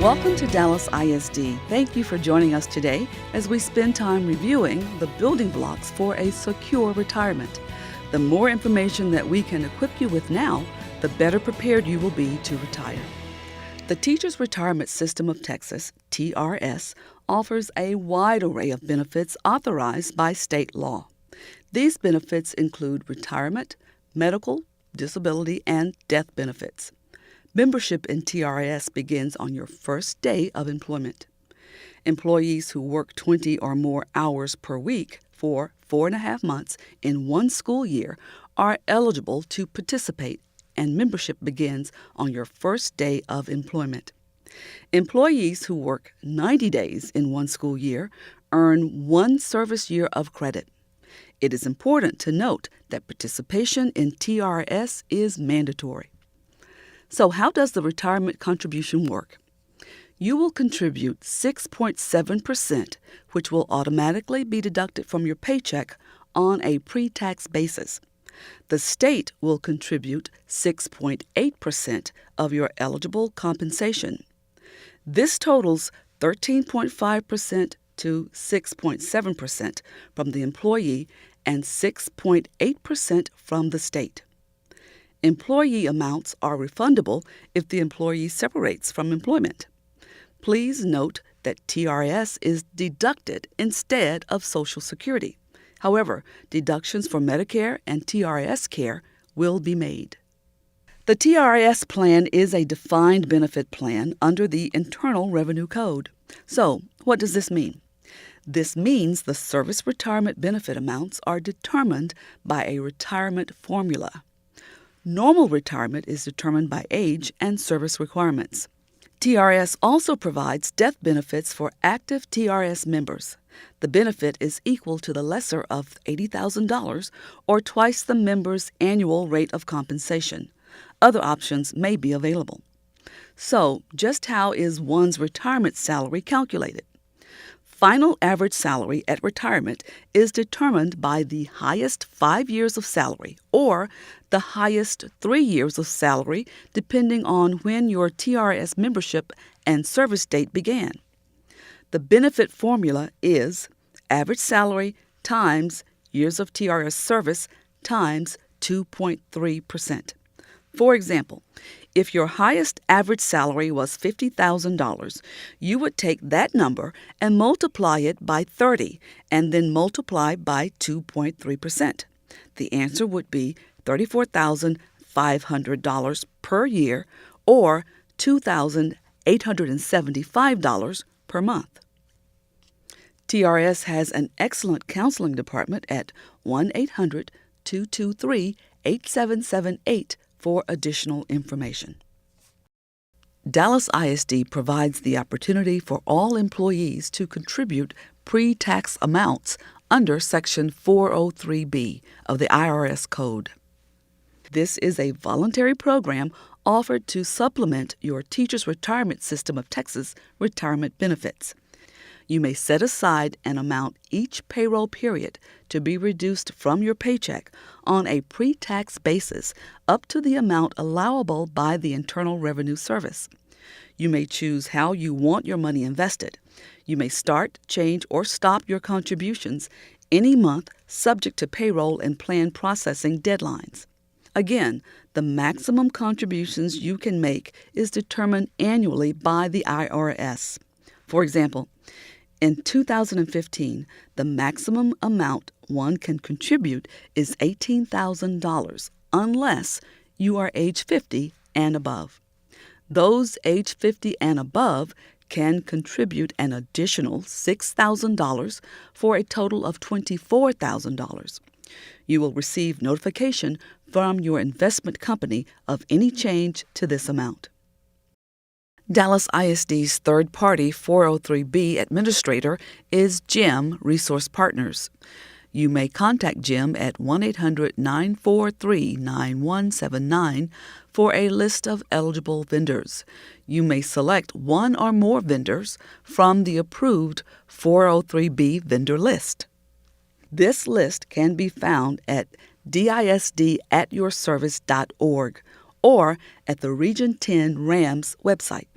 Welcome to Dallas ISD. Thank you for joining us today as we spend time reviewing the building blocks for a secure retirement. The more information that we can equip you with now, the better prepared you will be to retire. The Teachers Retirement System of Texas, TRS, offers a wide array of benefits authorized by state law. These benefits include retirement, medical, disability, and death benefits. Membership in TRS begins on your first day of employment. Employees who work 20 or more hours per week for 4.5 months in one school year are eligible to participate, and membership begins on your first day of employment. Employees who work 90 days in one school year earn 1 service year of credit. It is important to note that participation in TRS is mandatory. So how does the retirement contribution work? You will contribute 6.7%, which will automatically be deducted from your paycheck on a pre-tax basis. The state will contribute 6.8% of your eligible compensation. This totals 13.5% to 6.7% from the employee and 6.8% from the state. Employee amounts are refundable if the employee separates from employment. Please note that TRS is deducted instead of Social Security. However, deductions for Medicare and TRS care will be made. The TRS plan is a defined benefit plan under the Internal Revenue Code. So, what does this mean? This means the service retirement benefit amounts are determined by a retirement formula. Normal retirement is determined by age and service requirements. TRS also provides death benefits for active TRS members. The benefit is equal to the lesser of $80,000 or twice the member's annual rate of compensation. Other options may be available. So, just how is one's retirement salary calculated? Final average salary at retirement is determined by the highest 5 years of salary or the highest 3 years of salary, depending on when your TRS membership and service date began. The benefit formula is average salary times years of TRS service times 2.3%. For example, if your highest average salary was $50,000, you would take that number and multiply it by 30 and then multiply by 2.3%. The answer would be $34,500 per year or $2,875 per month. TRS has an excellent counseling department at 1-800-223-8778 for additional information. Dallas ISD provides the opportunity for all employees to contribute pre-tax amounts under Section 403B of the IRS Code. This is a voluntary program offered to supplement your Teachers Retirement System of Texas retirement benefits. You may set aside an amount each payroll period to be reduced from your paycheck on a pre-tax basis up to the amount allowable by the Internal Revenue Service. You may choose how you want your money invested. You may start, change, or stop your contributions any month subject to payroll and plan processing deadlines. Again, the maximum contributions you can make is determined annually by the IRS. For example, in 2015, the maximum amount one can contribute is $18,000 unless you are age 50 and above. Those age 50 and above can contribute an additional $6,000 for a total of $24,000. You will receive notification from your investment company of any change to this amount. Dallas ISD's third-party 403B administrator is GEM Resource Partners. You may contact GEM at 1-800-943-9179 for a list of eligible vendors. You may select one or more vendors from the approved 403B vendor list. This list can be found at disdatyourservice.org or at the Region 10 RAMS website.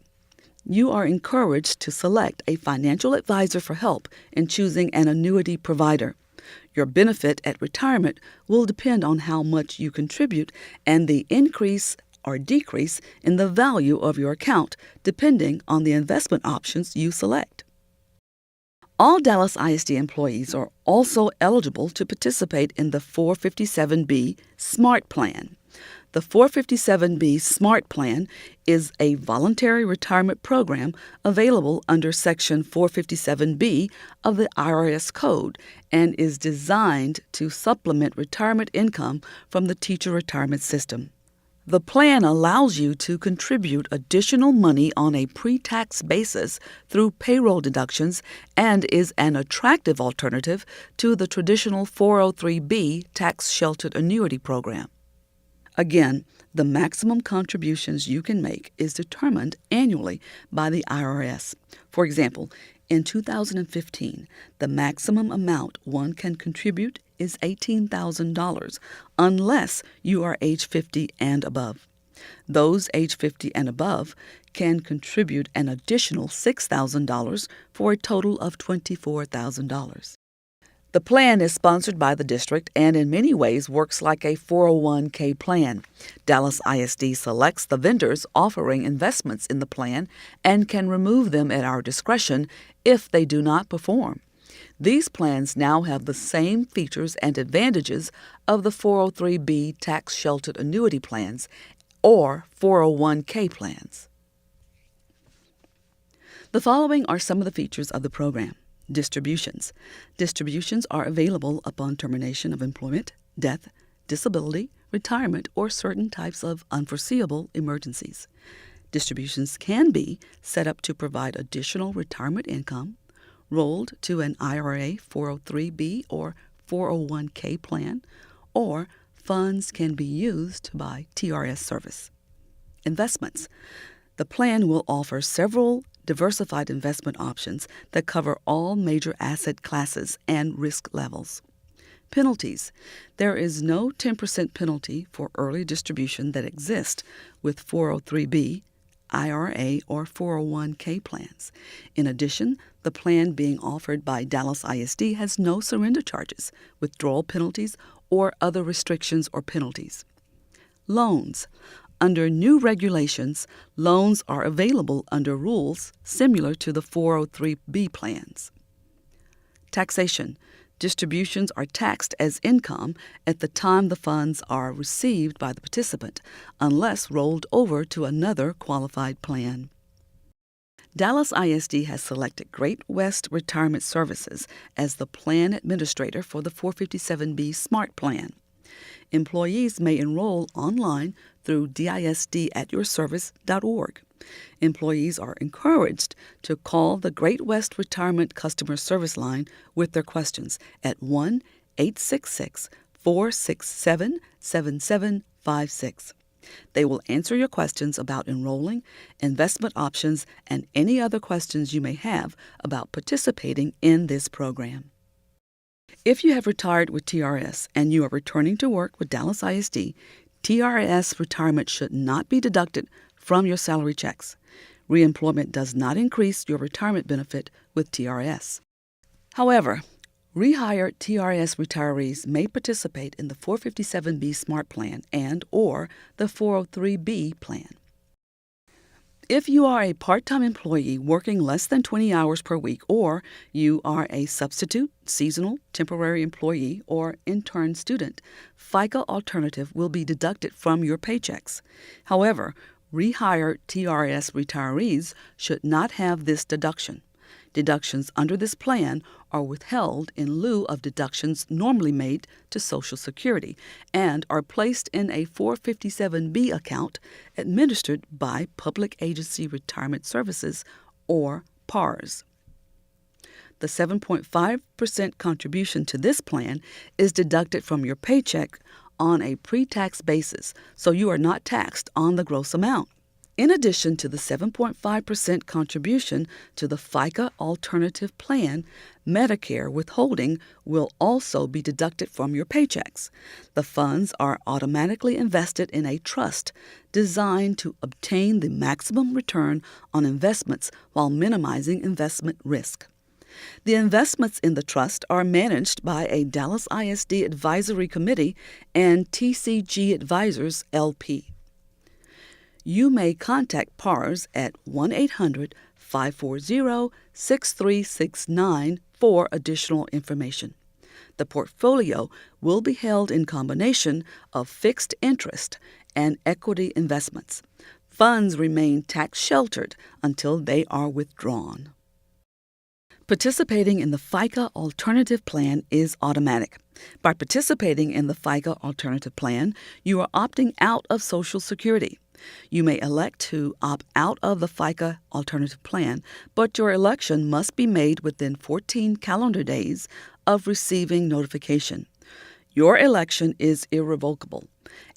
You are encouraged to select a financial advisor for help in choosing an annuity provider. Your benefit at retirement will depend on how much you contribute and the increase or decrease in the value of your account, depending on the investment options you select. All Dallas ISD employees are also eligible to participate in the 457B SMART Plan. The 457B SMART Plan is a voluntary retirement program available under Section 457B of the IRS Code and is designed to supplement retirement income from the teacher retirement system. The plan allows you to contribute additional money on a pre-tax basis through payroll deductions and is an attractive alternative to the traditional 403B tax-sheltered annuity program. Again, the maximum contributions you can make is determined annually by the IRS. For example, in 2015, the maximum amount one can contribute is $18,000 unless you are age 50 and above. Those age 50 and above can contribute an additional $6,000 for a total of $24,000. The plan is sponsored by the district and in many ways works like a 401k plan. Dallas ISD selects the vendors offering investments in the plan and can remove them at our discretion if they do not perform. These plans now have the same features and advantages of the 403b tax-sheltered annuity plans or 401k plans. The following are some of the features of the program. Distributions. Distributions are available upon termination of employment, death, disability, retirement, or certain types of unforeseeable emergencies. Distributions can be set up to provide additional retirement income, rolled to an IRA 403b or 401k plan, or funds can be used to buy TRS service. Investments. The plan will offer several diversified investment options that cover all major asset classes and risk levels. Penalties. There is no 10% penalty for early distribution that exists with 403b, IRA, or 401k plans. In addition, the plan being offered by Dallas ISD has no surrender charges, withdrawal penalties, or other restrictions or penalties. Loans. Under new regulations, loans are available under rules similar to the 403b plans. Taxation. Distributions are taxed as income at the time the funds are received by the participant, unless rolled over to another qualified plan. Dallas ISD has selected Great West Retirement Services as the plan administrator for the 457B SMART Plan. Employees may enroll online through disdatyourservice.org. Employees are encouraged to call the Great West Retirement Customer Service Line with their questions at 1-866-467-7756. They will answer your questions about enrolling, investment options, and any other questions you may have about participating in this program. If you have retired with TRS and you are returning to work with Dallas ISD, TRS retirement should not be deducted from your salary checks. Reemployment does not increase your retirement benefit with TRS. However, rehired TRS retirees may participate in the 457B SMART Plan and or the 403B plan. If you are a part-time employee working less than 20 hours per week, or you are a substitute, seasonal, temporary employee, or intern student, FICA alternative will be deducted from your paychecks. However, rehired TRS retirees should not have this deduction. Deductions under this plan are withheld in lieu of deductions normally made to Social Security and are placed in a 457B account administered by Public Agency Retirement Services, or PARS. The 7.5% contribution to this plan is deducted from your paycheck on a pre-tax basis, so you are not taxed on the gross amount. In addition to the 7.5% contribution to the FICA Alternative Plan, Medicare withholding will also be deducted from your paychecks. The funds are automatically invested in a trust designed to obtain the maximum return on investments while minimizing investment risk. The investments in the trust are managed by a Dallas ISD Advisory Committee and TCG Advisors, LP. You may contact PARS at 1-800-540-6369 for additional information. The portfolio will be held in combination of fixed interest and equity investments. Funds remain tax-sheltered until they are withdrawn. Participating in the FICA Alternative Plan is automatic. By participating in the FICA Alternative Plan, you are opting out of Social Security. You may elect to opt out of the FICA Alternative Plan, but your election must be made within 14 calendar days of receiving notification. Your election is irrevocable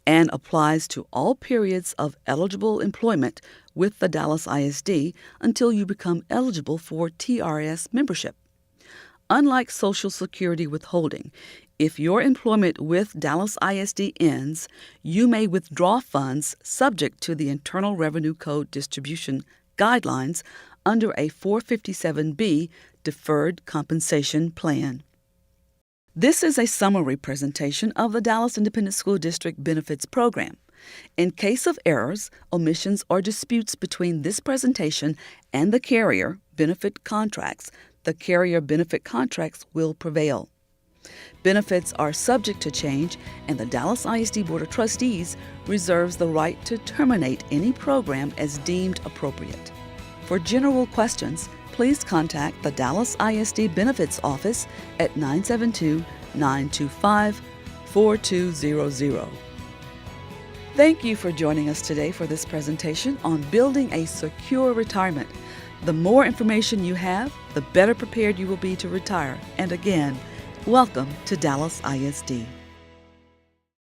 and applies to all periods of eligible employment with the Dallas ISD until you become eligible for TRS membership. Unlike Social Security withholding, if your employment with Dallas ISD ends, you may withdraw funds subject to the Internal Revenue Code distribution guidelines under a 457B deferred compensation plan. This is a summary presentation of the Dallas Independent School District Benefits Program. In case of errors, omissions, or disputes between this presentation and the carrier benefit contracts, the carrier benefit contracts will prevail. Benefits are subject to change, and the Dallas ISD Board of Trustees reserves the right to terminate any program as deemed appropriate. For general questions, please contact the Dallas ISD Benefits Office at 972-925-4200. Thank you for joining us today for this presentation on building a secure retirement. The more information you have, the better prepared you will be to retire. And again, welcome to Dallas ISD.